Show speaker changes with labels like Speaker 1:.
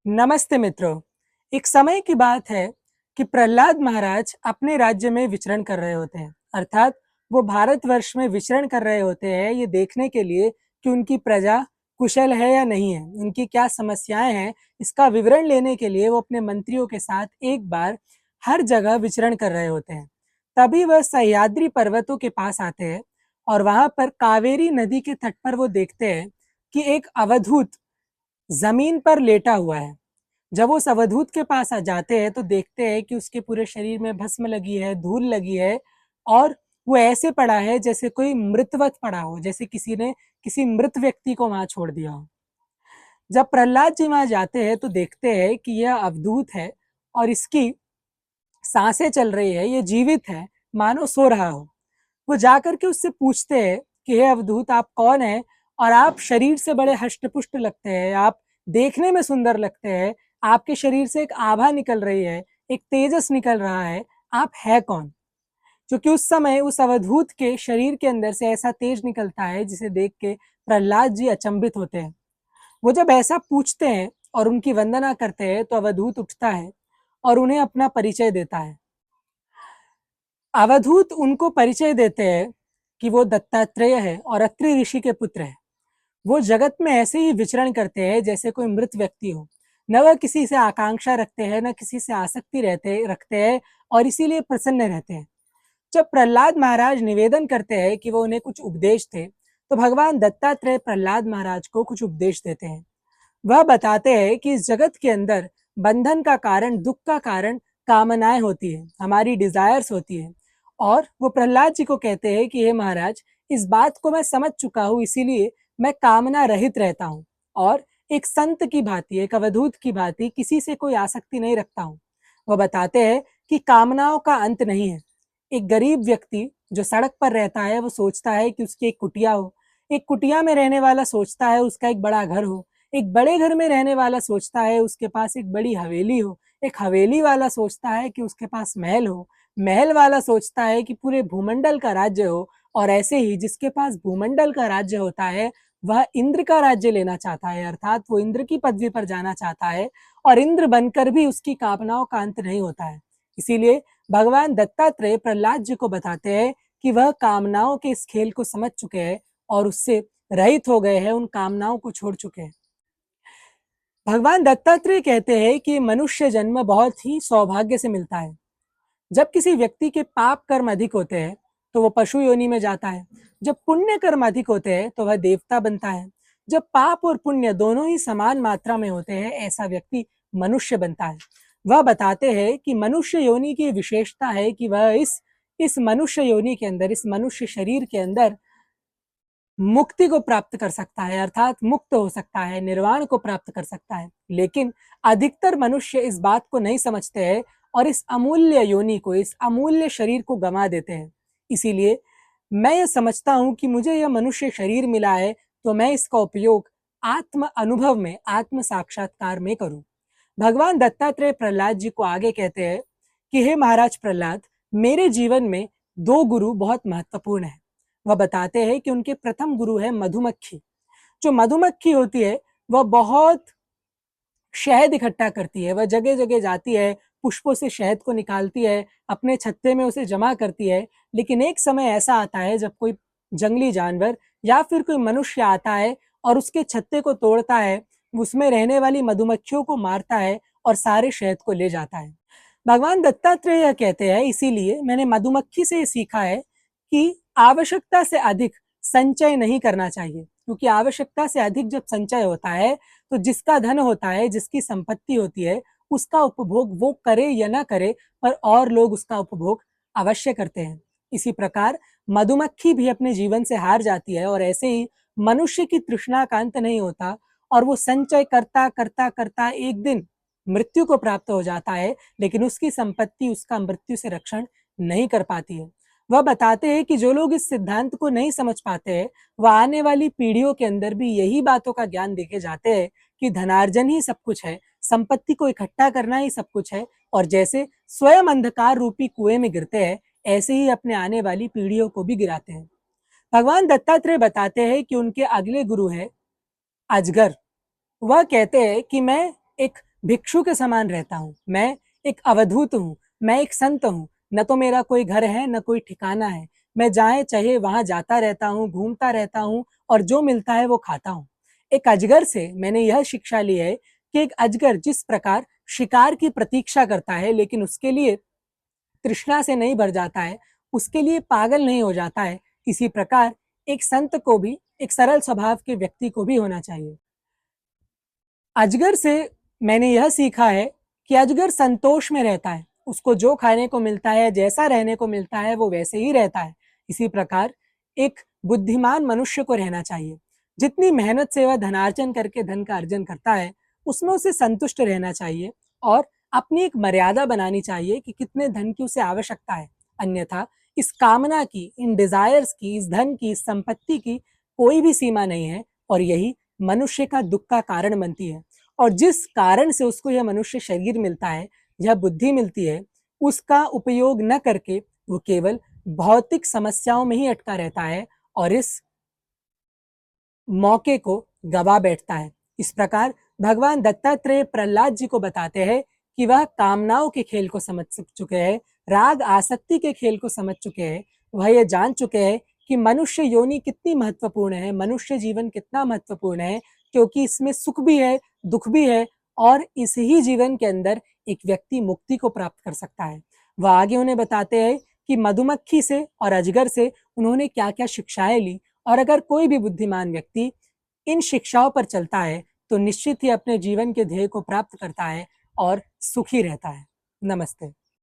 Speaker 1: नमस्ते मित्रों। एक समय की बात है कि प्रहलाद महाराज अपने राज्य में विचरण कर रहे होते हैं, अर्थात वो भारतवर्ष में विचरण कर रहे होते हैं ये देखने के लिए कि उनकी प्रजा कुशल है या नहीं है, उनकी क्या समस्याएं हैं, इसका विवरण लेने के लिए वो अपने मंत्रियों के साथ एक बार हर जगह विचरण कर रहे होते हैं। तभी वह सह्याद्री पर्वतों के पास आते हैं और वहां पर कावेरी नदी के तट पर वो देखते हैं कि एक अवधूत जमीन पर लेटा हुआ है। जब वो उस अवधूत के पास आ जाते हैं तो देखते हैं कि उसके पूरे शरीर में भस्म लगी है, धूल लगी है और वो ऐसे पड़ा है जैसे कोई मृतवत पड़ा हो, जैसे किसी ने किसी मृत व्यक्ति को वहां छोड़ दिया हो। जब प्रहलाद जी वहां जाते हैं तो देखते हैं कि यह अवधूत है और इसकी सांसें चल रही है, ये जीवित है, मानो सो रहा हो। वो जाकर के उससे पूछते हैं कि हे अवधूत, आप कौन है और आप शरीर से बड़े हष्टपुष्ट लगते हैं, आप देखने में सुंदर लगते हैं, आपके शरीर से एक आभा निकल रही है, एक तेजस निकल रहा है, आप है कौन? क्योंकि उस समय उस अवधूत के शरीर के अंदर से ऐसा तेज निकलता है जिसे देख के प्रहलाद जी अचंभित होते हैं। वो जब ऐसा पूछते हैं और उनकी वंदना करते हैं तो अवधूत उठता है और उन्हें अपना परिचय देता है। अवधूत उनको परिचय देते हैं कि वो दत्तात्रेय है और अत्रि ऋषि के पुत्र है। वो जगत में ऐसे ही विचरण करते हैं जैसे कोई मृत व्यक्ति हो। न वह किसी से आकांक्षा रखते हैं, न किसी से आसक्ति रखते हैं और इसीलिए प्रसन्न रहते हैं। जब प्रहलाद महाराज निवेदन करते हैं कि वो उन्हें कुछ उपदेश थे, तो भगवान दत्तात्रेय प्रहलाद महाराज को कुछ उपदेश देते हैं। वह बताते हैं कि इस जगत के अंदर बंधन का कारण, दुख का कारण कामनाएं होती है, हमारी डिजायर्स होती है। और वो प्रहलाद जी को कहते हैं कि हे महाराज, इस बात को मैं समझ चुका हूँ, इसीलिए मैं कामना रहित रहता हूँ और एक संत की भांति, एक अवधूत की भांति किसी से कोई आसक्ति नहीं रखता हूँ। वो बताते हैं कि कामनाओं का अंत नहीं है। एक गरीब व्यक्ति जो सड़क पर रहता है वो सोचता है कि उसकी एक कुटिया हो, एक कुटिया में रहने वाला सोचता है उसका एक बड़ा घर हो, एक बड़े घर में रहने वाला सोचता है उसके पास एक बड़ी हवेली हो, एक हवेली वाला सोचता है कि उसके पास महल हो, महल वाला सोचता है कि पूरे भूमंडल का राज्य हो। और ऐसे ही जिसके पास भूमंडल का राज्य होता है वह इंद्र का राज्य लेना चाहता है, अर्थात वो इंद्र की पदवी पर जाना चाहता है और इंद्र बनकर भी उसकी कामनाओं का अंत नहीं होता है। इसीलिए भगवान दत्तात्रेय प्रहलाद जी को बताते हैं कि वह कामनाओं के इस खेल को समझ चुके हैं और उससे रहित हो गए हैं, उन कामनाओं को छोड़ चुके हैं। भगवान दत्तात्रेय कहते हैं कि मनुष्य जन्म बहुत ही सौभाग्य से मिलता है। जब किसी व्यक्ति के पाप कर्म अधिक होते हैं तो वो पशु योनि में जाता है। जब पुण्य कर्म अधिक होते हैं तो वह देवता बनता है। जब पाप और पुण्य दोनों ही समान मात्रा में होते हैं ऐसा व्यक्ति मनुष्य बनता है। वह बताते हैं कि मनुष्य योनि की विशेषता है कि वह इस मनुष्य योनि के अंदर, इस मनुष्य शरीर के अंदर मुक्ति को प्राप्त कर सकता है, अर्थात मुक्त हो सकता है, निर्वाण को प्राप्त कर सकता है। लेकिन अधिकतर मनुष्य इस बात को नहीं समझते हैं और इस अमूल्य योनि को, इस अमूल्य शरीर को गंवा देते हैं। इसीलिए मैं ये समझता हूं कि मुझे यह मनुष्य शरीर मिला है तो मैं इसका उपयोग आत्म अनुभव में, आत्म साक्षात्कार में करूं। भगवान दत्तात्रेय प्रहलाद जी को आगे कहते हैं कि हे महाराज प्रहलाद, मेरे जीवन में दो गुरु बहुत महत्वपूर्ण है। वह बताते हैं कि उनके प्रथम गुरु है मधुमक्खी। जो मधुमक्खी होती है वह बहुत शहद इकट्ठा करती है, वह जगह जगह जाती है, पुष्पों से शहद को निकालती है, अपने छत्ते में उसे जमा करती है। लेकिन एक समय ऐसा आता है जब कोई जंगली जानवर या फिर कोई मनुष्य आता है और उसके छत्ते को तोड़ता है, उसमें रहने वाली मधुमक्खियों को मारता है और सारे शहद को ले जाता है। भगवान दत्तात्रेय कहते हैं इसीलिए मैंने मधुमक्खी से सीखा है कि आवश्यकता से अधिक संचय नहीं करना चाहिए, क्योंकि आवश्यकता से अधिक जब संचय होता है तो जिसका धन होता है, जिसकी संपत्ति होती है, उसका उपभोग वो करे या ना करे, पर और लोग उसका उपभोग अवश्य करते हैं। इसी प्रकार मधुमक्खी भी अपने जीवन से हार जाती है और ऐसे ही मनुष्य की तृष्णा का अंत नहीं होता और वो संचय करता करता करता एक दिन मृत्यु को प्राप्त हो जाता है, लेकिन उसकी संपत्ति उसका मृत्यु से रक्षण नहीं कर पाती है। वह बताते हैं कि जो लोग इस सिद्धांत को नहीं समझ पाते हैं वह आने वाली पीढ़ियों के अंदर भी यही बातों का ज्ञान देके जाते हैं कि धनार्जन ही सब कुछ है, संपत्ति को इकट्ठा करना ही सब कुछ है, और जैसे स्वयं अंधकार रूपी कुएं में गिरते हैं ऐसे ही अपने आने वाली पीढ़ियों को भी गिराते हैं। भगवान दत्तात्रेय बताते हैं कि उनके अगले गुरु है अजगर। वह कहते हैं कि मैं एक भिक्षु के समान रहता हूँ, मैं एक अवधूत हूँ, मैं एक संत हूँ, न तो मेरा कोई घर है न कोई ठिकाना है, मैं जहाँ चाहे वहां जाता रहता हूँ, घूमता रहता हूँ और जो मिलता है वो खाता हूँ। एक अजगर से मैंने यह शिक्षा ली है कि एक अजगर जिस प्रकार शिकार की प्रतीक्षा करता है लेकिन उसके लिए तृष्णा से नहीं भर जाता है, उसके लिए पागल नहीं हो जाता है, इसी प्रकार एक संत को भी, एक सरल स्वभाव के व्यक्ति को भी होना चाहिए। अजगर से मैंने यह सीखा है कि अजगर संतोष में रहता है, उसको जो खाने को मिलता है, जैसा रहने को मिलता है वो वैसे ही रहता है। इसी प्रकार एक बुद्धिमान मनुष्य को रहना चाहिए, जितनी मेहनत से वह धनार्जन करके धन का अर्जन करता है उसमें उसे संतुष्ट रहना चाहिए और अपनी एक मर्यादा बनानी चाहिए कि कितने धन की उसे आवश्यकता है। अन्यथा इस कामना की, इन डिजायर्स की, इस धन की, इस संपत्ति की कोई भी सीमा नहीं है और यही मनुष्य का दुख का कारण बनती है। और जिस कारण से उसको यह मनुष्य शरीर मिलता है, यह बुद्धि मिलती है, उसका उपयोग न करके वो केवल भौतिक समस्याओं में ही अटका रहता है और इस मौके को गवा बैठता है। इस प्रकार भगवान दत्तात्रेय प्रहलाद जी को बताते हैं कि वह कामनाओं के खेल को समझ चुके हैं, राग आसक्ति के खेल को समझ चुके हैं, वह ये जान चुके हैं कि मनुष्य योनि कितनी महत्वपूर्ण है, मनुष्य जीवन कितना महत्वपूर्ण है, क्योंकि इसमें सुख भी है, दुख भी है और इस ही जीवन के अंदर एक व्यक्ति मुक्ति को प्राप्त कर सकता है। वह आगे उन्हें बताते हैं कि मधुमक्खी से और अजगर से उन्होंने क्या क्या शिक्षाएं ली और अगर कोई भी बुद्धिमान व्यक्ति इन शिक्षाओं पर चलता है तो निश्चित ही अपने जीवन के ध्येय को प्राप्त करता है और सुखी रहता है। नमस्ते।